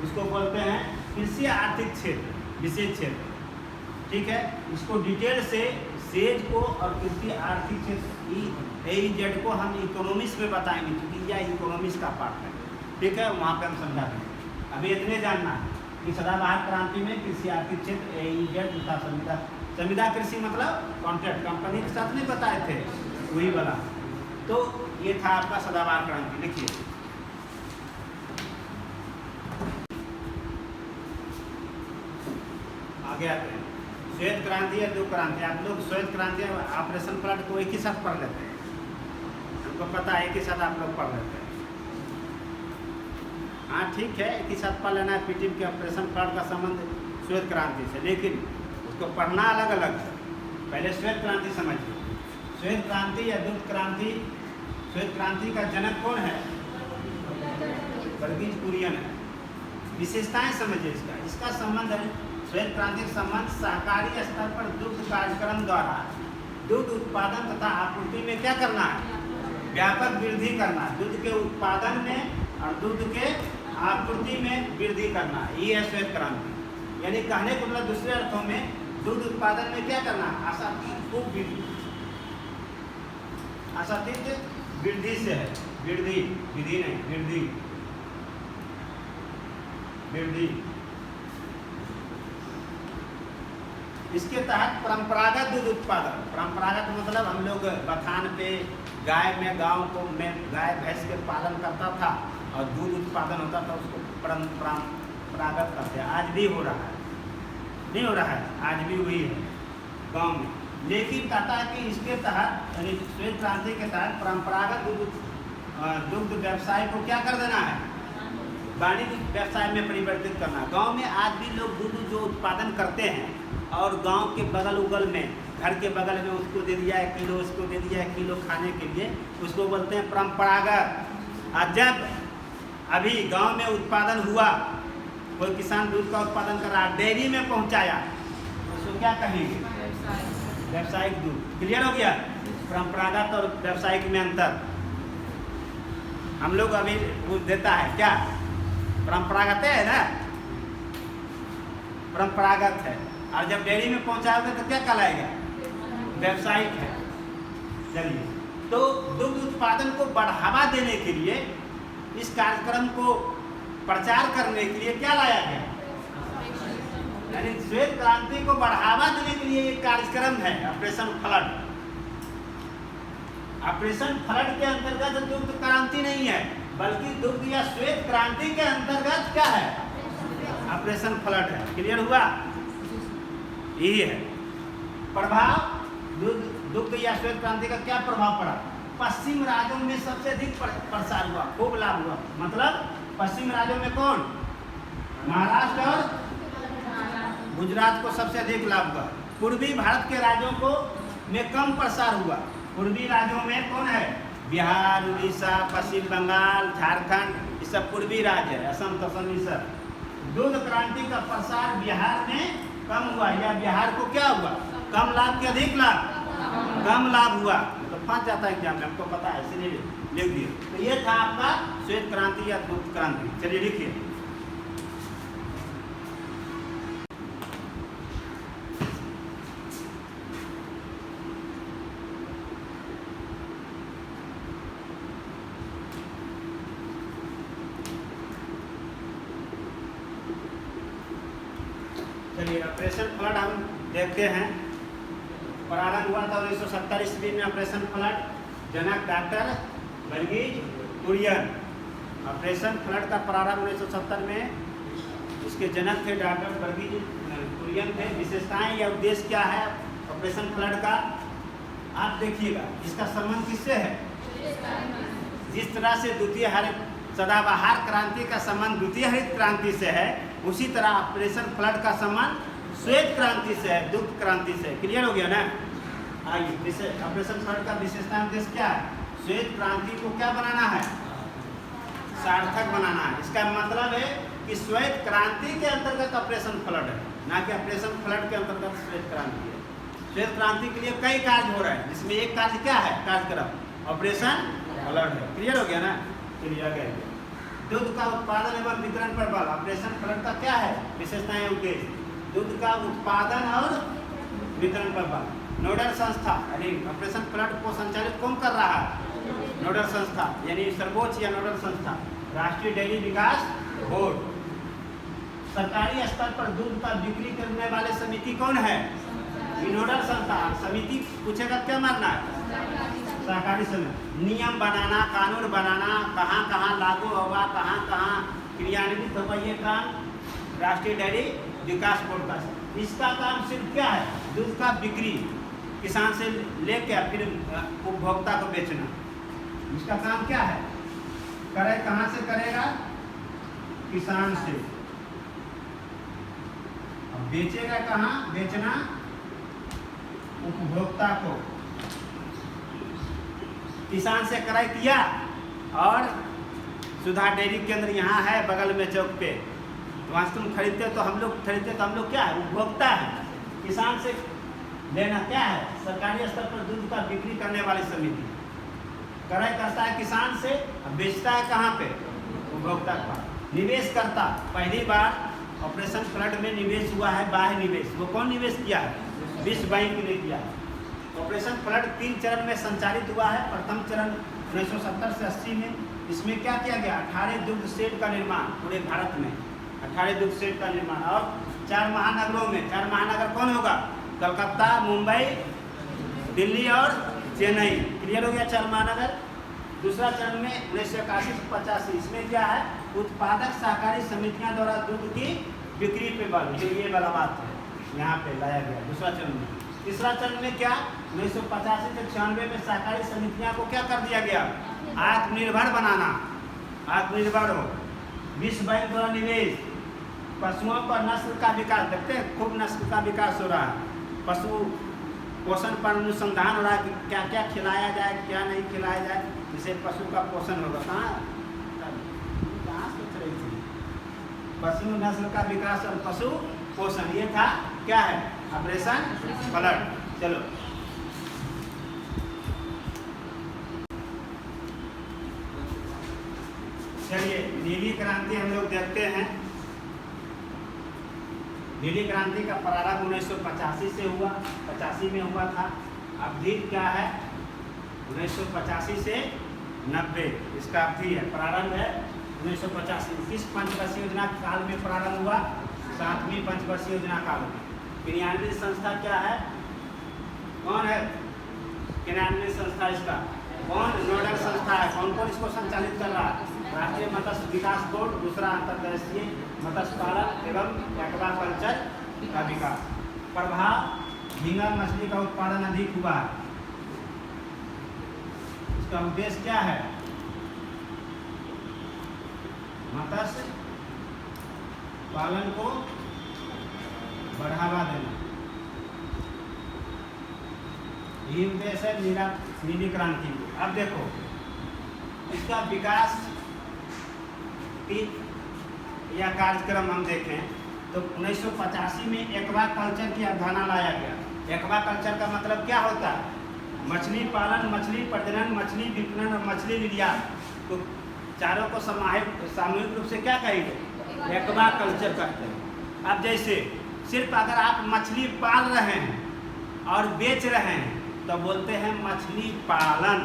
उसको बोलते हैं कृषि आर्थिक क्षेत्र, विशेष क्षेत्र। ठीक है, इसको डिटेल से सेज को और कृषि आर्थिक क्षेत्र AEZ को हम इकोनॉमिक्स में बताएंगे, क्योंकि यह इकोनॉमिक्स का पार्ट है। ठीक है, वहाँ पे हम समझा देंगे। अभी इतने जानना है कि सदाबहार क्रांति में कृषि आर्थिक क्षेत्र AEZ तथा संविदा कृषि मतलब कॉन्ट्रैक्ट कंपनी के साथ नहीं बताए थे, वही वाला। तो ये था आपका सदाबहार क्रांति। लिखिए आगे आते हैं श्वेत क्रांति या दो क्रांति। आप लोग श्वेत क्रांति ऑपरेशन फ्लड को एक ही साथ पढ़ लेते हैं, हमको पता है, एक ही साथ आप लोग पढ़ लेते हैं। हाँ ठीक है, एक ही साथ पढ़ लेना है। पीटीएम के ऑपरेशन फ्लड का संबंध श्वेत क्रांति से, लेकिन उसको पढ़ना अलग अलग है। पहले श्वेत क्रांति समझिए। श्वेत क्रांति या दूध क्रांति, श्वेत क्रांति का जनक कौन है? वर्गीज कुरियन है। विशेषताएं समझिए इसका संबंध है, श्वेत क्रांति का संबंध सहकारी स्तर पर दुग्ध कार्यक्रम द्वारा दूध उत्पादन तथा आपूर्ति में क्या करना है? व्यापक वृद्धि करना। दूध के उत्पादन में और दूध के आपूर्ति में वृद्धि करना, ये है श्वेत क्रांति। यानी कहने को मतलब दूसरे अर्थों में दूध उत्पादन में क्या करना? आशातीत वृद्धि, आशातीत वृद्धि से है, वृद्धि, विधि नहीं, वृद्धि, वृद्धि। इसके तहत परंपरागत दूध उत्पादन, परंपरागत मतलब हम लोग बथान पे गाय में, गांव को में गाय भैंस के पालन करता था और दूध उत्पादन होता था, उसको परंपरागत करते हैं। आज भी हो रहा है, नहीं हो रहा है, आज भी वही है गांव में। लेकिन कहता है कि इसके तहत यानी श्वेत क्रांति के तहत परंपरागत दुग्ध व्यवसाय को क्या कर देना है? वाणिज्य व्यवसाय में परिवर्तित करना। गांव में आज भी लोग दूध जो उत्पादन करते हैं और गांव के बगल उगल में, घर के बगल में उसको दे दिया 1 किलो, उसको दे दिया 1 किलो खाने के लिए, उसको बोलते हैं परंपरागत। और जब अभी गांव में उत्पादन हुआ, कोई किसान दूध का उत्पादन कर रहा, डेयरी में पहुंचाया, उसको क्या कहेंगे? व्यावसायिक दूध। क्लियर हो गया? परंपरागत और व्यावसायिक में अंतर हम लोग अभी दूध देता है क्या? परंपरागत है ना, परंपरागत है। और जब डेयरी में पहुंचाओगे तो क्या कहलाएगा? व्यावसायिक है। चलिए, तो दुग्ध उत्पादन को बढ़ावा देने के लिए, इस कार्यक्रम को प्रचार करने के लिए क्या लाया गया? यानी श्वेत क्रांति को बढ़ावा देने के लिए एक कार्यक्रम है ऑपरेशन फ्लड। ऑपरेशन फ्लड के अंतर्गत दुग्ध क्रांति नहीं है, बल्कि दुग्ध या श्वेत क्रांति के अंतर्गत क्या है? ऑपरेशन फ्लड है। क्लियर हुआ? यही है प्रभाव। दुग्ध या श्वेत क्रांति का क्या प्रभाव पड़ा? पश्चिम राज्यों में सबसे अधिक प्रसार हुआ, खूब लाभ हुआ। मतलब पश्चिम राज्यों में कौन? महाराष्ट्र और गुजरात को सबसे अधिक लाभ हुआ। पूर्वी भारत के राज्यों को में कम प्रसार हुआ। पूर्वी राज्यों में कौन है? बिहार, उड़ीसा, पश्चिम बंगाल, झारखंड, ये सब पूर्वी राज्य है। असम तसम ये सब। दूध क्रांति का प्रसार बिहार में कम हुआ, या बिहार को क्या हुआ? कम लाभ के अधिक लाभ? कम लाभ हुआ। तो फंस जाता है एग्जाम में, हमको पता है, इसलिए लिख दिए। तो ये था आपका श्वेत क्रांति या दूध क्रांति। चलिए लिखिए। चलिए ऑपरेशन फ्लड हम देखते हैं। प्रारंभ हुआ था 1970 ईस्वी में ऑपरेशन फ्लड। जनक doctor Varghese Kurien. Operation flood का प्रारंभ 1970 में, इसके जनक थे डॉक्टर वर्गीज कुरियन थे। विशेषताएं या उद्देश्य क्या है ऑपरेशन फ्लड का, आप देखिएगा। इसका संबंध किससे है? जिस तरह से द्वितीय हरित सदाबहार क्रांति का संबंध द्वितीय हरित क्रांति से है, उसी तरह ऑपरेशन फ्लड का संबंध श्वेत क्रांति से है, दुग्ध क्रांति से। क्लियर हो गया ना? आइए, ऑपरेशन फ्लड का विशेषता उद्देश्य क्या है? श्वेत क्रांति को क्या बनाना है? सार्थक बनाना है। इसका मतलब है कि श्वेत क्रांति के अंतर्गत ऑपरेशन फ्लड है, ना कि ऑपरेशन फ्लड के अंतर्गत श्वेत क्रांति है। श्वेत क्रांति के लिए कई कार्य हो रहे हैं, जिसमें एक कार्य क्या है? कार्यक्रम ऑपरेशन फ्लड है। क्लियर हो गया ना? चलिए आगे। दूध का उत्पादन एवं वितरण पर बल। ऑपरेशन फ्लड का क्या है? विशेषताएं उद्देश्य। दूध का उत्पादन और वितरण पर बल। नोडल संस्था, यानी ऑपरेशन फ्लड को संचालित कौन कर रहा है? नोडल संस्था, यानी सर्वोच्च या नोडल संस्था राष्ट्रीय डेयरी विकास बोर्ड। सरकारी स्तर पर दूध का बिक्री करने वाले समिति कौन है? नोडल संस्था। समिति पूछेगा क्या मानना है? सहकारी समिति। नियम बनाना, कानून बनाना, कहाँ कहाँ लागू होगा, कहाँ कहाँ क्रियान्वित होगा, ये काम राष्ट्रीय डेयरी विकास बोर्ड का। इसका काम सिर्फ क्या है? दूध का बिक्री, किसान से लेके फिर उपभोक्ता को बेचना। इसका काम क्या है? करे कहाँ से करेगा? किसान से। अब बेचेगा कहाँ? बेचना उपभोक्ता को। किसान से क्रय किया और सुधा डेयरी केंद्र यहाँ है बगल में चौक पे, वहाँ से तुम खरीदते तो हम लोग खरीदते, तो हम लोग क्या है? उपभोक्ता है। किसान से लेना क्या है? सरकारी स्तर पर दूध का बिक्री करने वाली समिति क्रय करता है किसान से, बेचता है कहाँ पे? उपभोक्ता का। निवेश करता, पहली बार ऑपरेशन फ्लड में निवेश हुआ है, बाह्य निवेश। वो कौन निवेश किया है? विश्व बैंक ने किया है। ऑपरेशन फ्लड 3 चरण में संचालित हुआ है। प्रथम चरण 1970 से 80 में। इसमें क्या किया गया? 18 दुग्ध शेड का निर्माण पूरे भारत में, 18 दुग्ध शेड का निर्माण। और 4 महानगरों में, 4 महानगर कौन होगा? कलकत्ता, मुंबई, दिल्ली और चेन्नई। क्लियर हो गया? 4 महानगर। दूसरा चरण में 1981 से 85, इसमें क्या है? उत्पादक सहकारी समितियां द्वारा दूध की बिक्री पे बल, ये वाला बात है, यहाँ पे लाया गया दूसरा चरण में। तीसरा चरण में क्या? 1985 से 96 में सहकारी समितियां को क्या कर दिया गया? आत्मनिर्भर बनाना, आत्मनिर्भर हो। विश्व बैंक द्वारा निवेश, पशुओं पर नस्ल का विकास। देखते हैं खूब नस्ल का विकास हो रहा है। पशु पोषण पर अनुसंधान हो रहा है कि क्या क्या खिलाया जाए, क्या नहीं खिलाया जाए, जिससे पशु का पोषण होगा। कहाँ सोच रही थी? पशु नस्ल का विकास और पशु पोषण, ये था क्या है? Operation flood. चलो चलिए नीली क्रांति हम लोग देखते हैं। नीली क्रांति का प्रारंभ 1985 से हुआ, 85 में हुआ था। अवधि क्या है? 1985 से 90 इसका अवधि है। प्रारंभ है 1985। किस पंचवर्षीय योजना काल में प्रारंभ हुआ? 7वीं पंचवर्षीय योजना काल में। क्रियान्वित संस्था क्या है? कौन है क्रियान्वित संस्था? इसका कौन नोडल संस्था है? कौन कौन इसको संचालित कर रहा है? राष्ट्रीय मत्स्य विकास बोर्ड, दूसरा अंतर्राष्ट्रीय मत्स्य पालन एवं एक्वाकल्चर का विकास। प्रभाव, झींगा मछली का उत्पादन अधिक हुआ है। इसका उद्देश्य क्या है? मत्स्य पालन को बढ़ावा देना, यही उद्देश्य है नीली क्रांति को। अब देखो इसका विकास की या कार्यक्रम हम देखें तो 1985 में एक्वा कल्चर की अवधारणा लाया गया। एक्वा कल्चर का मतलब क्या होता है? मछली पालन, मछली प्रजनन, मछली विपणन और मछली निर्यात, तो चारों को सामूहिक रूप से क्या कहेंगे? एक्वा कल्चर कहते हैं। अब जैसे सिर्फ अगर आप मछली पाल रहे हैं और बेच रहे हैं तो बोलते हैं मछली पालन।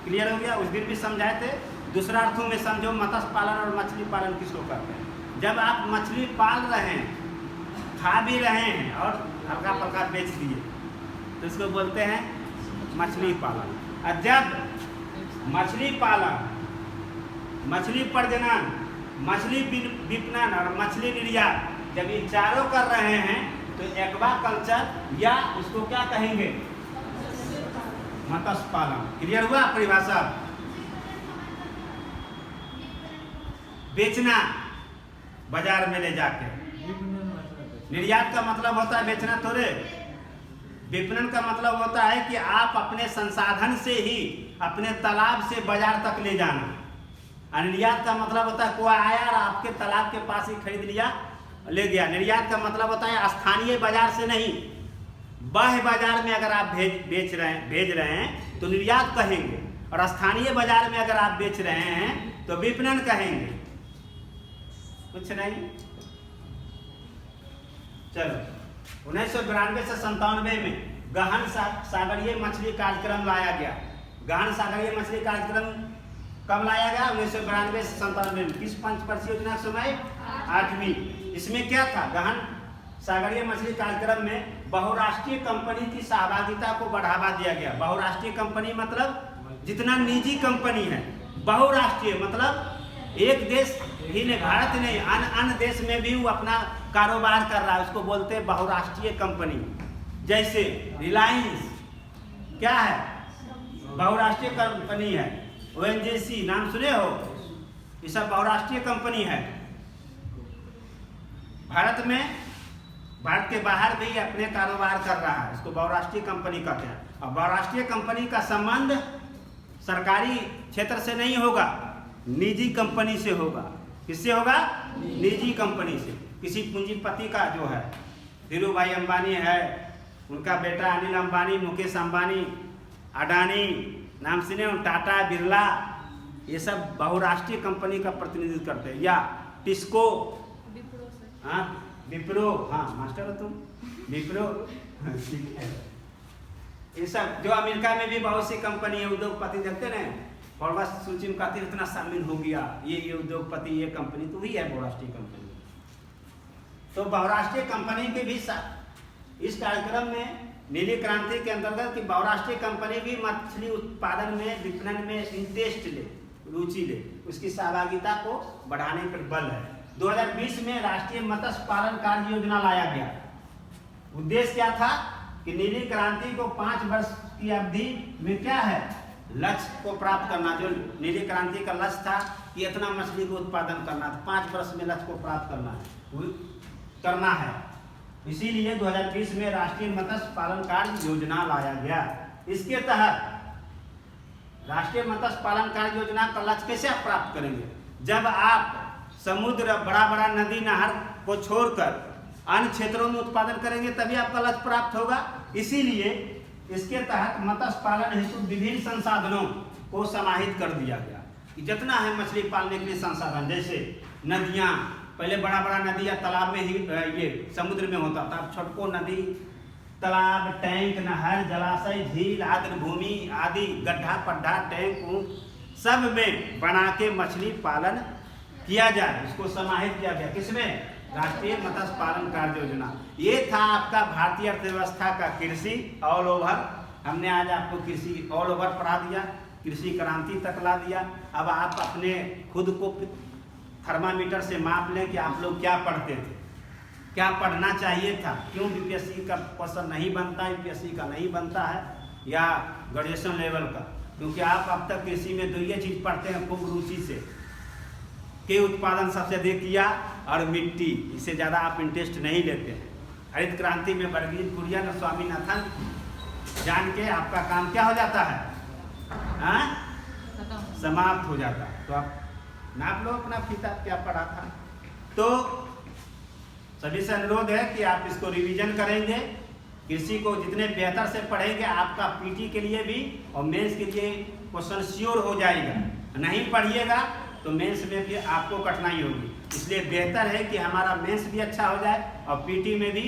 क्लियर हो गया? उस दिन भी समझाए थे। दूसरा अर्थों में समझो, मत्स्य पालन और मछली पालन किसको कहते हैं? जब आप मछली पाल रहे हैं, खा भी रहे हैं और हल्का फल्का बेच दिए तो इसको बोलते हैं मछली पालन। और जब मछली पालन, मछली प्रजनन, मछली विपणन और मछली निर्यात, जब ये चारों कर रहे हैं तो एक्वा कल्चर या उसको क्या कहेंगे? मत्स्य पालन। क्लियर हुआ परिभाषा? बेचना बाजार में ले जाके, निर्यात का मतलब होता है बेचना थोड़े। विपणन का मतलब होता है कि आप अपने संसाधन से ही अपने तालाब से बाजार तक ले जाना। और निर्यात का मतलब होता है कोई आया और आपके तालाब के पास ही खरीद लिया, ले गया। निर्यात का मतलब होता है स्थानीय बाजार से नहीं, बाह्य बाजार में अगर आप भेज रहे हैं तो निर्यात कहेंगे, और स्थानीय बाजार में अगर आप बेच रहे हैं तो विपणन कहेंगे। कुछ नहीं। चलो 1992 से 97 में गहन सागरीय मछली कार्यक्रम लाया गया। गहन सागरीय मछली कार्यक्रम कब लाया गया? 1992 से 97 में। किस पंचवर्षीय योजना के समय? 8वीं। इसमें क्या था? गहन सागरीय मछली कार्यक्रम में बहुराष्ट्रीय कंपनी की सहभागिता को बढ़ावा दिया गया। बहुराष्ट्रीय कंपनी मतलब जितना निजी कंपनी है, बहुराष्ट्रीय मतलब एक देश ही नहीं, भारत नहीं, अन्य देश में भी वो अपना कारोबार कर रहा है, उसको बोलते हैं बहुराष्ट्रीय कंपनी। जैसे रिलायंस क्या है? बहुराष्ट्रीय कंपनी है। ONGC नाम सुने हो? ये सब बहुराष्ट्रीय कंपनी है। भारत में, भारत के बाहर भी अपने कारोबार कर रहा है, इसको बहुराष्ट्रीय कंपनी कहते हैं। और बहुराष्ट्रीय कंपनी का संबंध सरकारी क्षेत्र से नहीं होगा, निजी कंपनी से होगा। किससे होगा? निजी कंपनी से। किसी पूंजीपति का जो है, धीरू भाई अंबानी है, उनका बेटा अनिल अंबानी, मुकेश अंबानी, अडानी नाम सुने हो, टाटा, बिरला, ये सब बहुराष्ट्रीय कंपनी का प्रतिनिधित्व करते हैं। या टिस्को, हाँ विप्रो, हाँ मास्टर हो तुम, विप्रो, ठीक है। ये सब जो अमेरिका में भी बहुत सी कंपनी है, उद्योगपति देखते ना, फॉरवर्ड सूची में कहते इतना शामिल हो गया, ये उद्योगपति, ये कंपनी तो वही है बहुराष्ट्रीय कंपनी। तो बहुराष्ट्रीय कंपनी के भी इस कार्यक्रम में नीली क्रांति के अंतर्गत कि बहुराष्ट्रीय कंपनी भी मछली उत्पादन में, विपणन में इंटरेस्ट ले, रुचि ले, उसकी सहभागिता को बढ़ाने पर बल है। 2020 में राष्ट्रीय मत्स्य पालन कार्य योजना लाया गया। उद्देश्य क्या था कि नीली क्रांति को 5 वर्ष की अवधि में क्या है, लक्ष्य को प्राप्त करना। जो नीली क्रांति का लक्ष्य था कि इतना मछली को उत्पादन करना था, 5 वर्ष में लक्ष्य को प्राप्त करना है। इसीलिए 2020 में राष्ट्रीय मत्स्य पालन कार्य योजना लाया गया। इसके तहत राष्ट्रीय मत्स्य पालन कार्य योजना का लक्ष्य कैसे आप प्राप्त करेंगे? जब आप समुद्र, बड़ा बड़ा नदी, नहर को छोड़कर अन्य क्षेत्रों में उत्पादन करेंगे तभी आपका लक्ष्य प्राप्त होगा। इसीलिए इसके तहत मत्स्य पालन हेतु विभिन्न संसाधनों को समाहित कर दिया गया कि जितना है मछली पालने के लिए संसाधन, जैसे नदियाँ, पहले बड़ा बड़ा नदी या तालाब में ही ये समुद्र में होता था, अब छोटको नदी, तालाब, टैंक, नहर, जलाशय, झील, आद्र भूमि आदि, गड्ढा पड्ढा, टैंक सब में बना के मछली पालन किया जाए, इसको समाहित किया गया। किसमें? राष्ट्रीय मत्स्य पालन कार्य योजना। ये था आपका भारतीय अर्थव्यवस्था का कृषि ऑल ओवर। हमने आज आपको कृषि ऑल ओवर पढ़ा दिया, कृषि क्रांति तक ला दिया। अब आप अपने खुद को थर्मामीटर से माप लें कि आप लोग क्या पढ़ते थे, क्या पढ़ना चाहिए था, क्यों यूपीएससी का क्वेश्चन नहीं बनता, यूपीएससी का नहीं बनता है, या ग्रेजुएशन लेवल का। क्योंकि आप अब तक कृषि में 2 चीज़ पढ़ते हैं खूब रुचि से, के उत्पादन सबसे अधिक किया और मिट्टी, इससे ज़्यादा आप इंटरेस्ट नहीं लेते हैं। हरित क्रांति में वर्गीज कुरियन और स्वामीनाथन जान के आपका काम क्या हो जाता है, समाप्त हो जाता है। तो आप नाप लो अपना फीता क्या पढ़ा था। तो सभी से अनुरोध है कि आप इसको रिवीजन करेंगे, कृषि को जितने बेहतर से पढ़ेंगे आपका पीटी के लिए भी और मेंस के लिए क्वेश्चन श्योर हो जाएगा। नहीं पढ़िएगा तो मेंस में भी आपको कठिनाई होगी, इसलिए बेहतर है कि हमारा मेंस भी अच्छा हो जाए और पीटी में भी।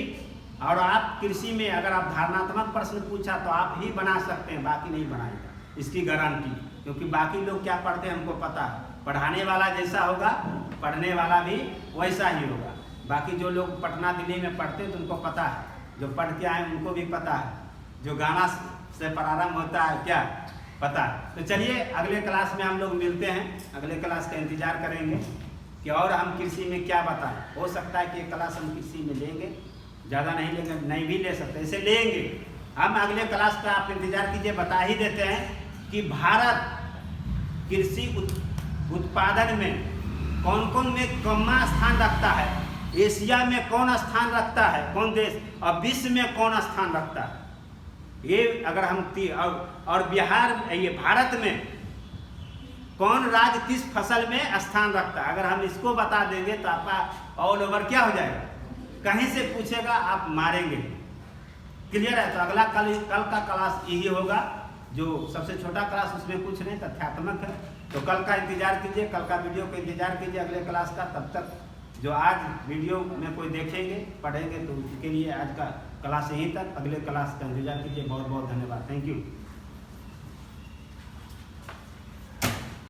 और आप कृषि में अगर आप धारणात्मक प्रश्न पूछा तो आप ही बना सकते हैं, बाकी नहीं बनाएगा, इसकी गारंटी। क्योंकि बाकी लोग क्या पढ़ते हैं हमको पता है, पढ़ाने वाला जैसा होगा पढ़ने वाला भी वैसा ही होगा। बाकी जो लोग पटना दिल्ली में पढ़ते हैं तो उनको पता है, जो पढ़ के आए उनको भी पता है, जो गाना से प्रारंभ होता है क्या पता है। तो चलिए अगले क्लास में हम लोग मिलते हैं, अगले क्लास का इंतजार करेंगे कि और हम कृषि में क्या बताएं। हो सकता है कि एक क्लास हम कृषि में लेंगे, ज़्यादा नहीं लेंगे, नहीं भी ले सकते, इसे लेंगे हम अगले क्लास का। आप इंतजार कीजिए, बता ही देते हैं कि भारत कृषि उत्पादन में कौन कौन में कम्मा स्थान रखता है, एशिया में कौन स्थान रखता है, कौन देश, और विश्व में कौन स्थान रखता है। ये अगर हम और बिहार ये भारत में कौन राज्य किस फसल में स्थान रखता है, अगर हम इसको बता देंगे तो आपका ऑल ओवर क्या हो जाएगा, कहीं से पूछेगा आप मारेंगे। क्लियर है। तो अगला कल का क्लास यही होगा, जो सबसे छोटा क्लास उसमें कुछ नहीं तथ्यात्मक है। तो कल का इंतजार कीजिए, कल का वीडियो का इंतजार कीजिए अगले क्लास का। तब तक जो आज वीडियो में कोई देखेंगे पढ़ेंगे तो उसके लिए आज का क्लास यहीं तक, अगले क्लास का इंतजार कीजिए। बहुत बहुत धन्यवाद, थैंक यू।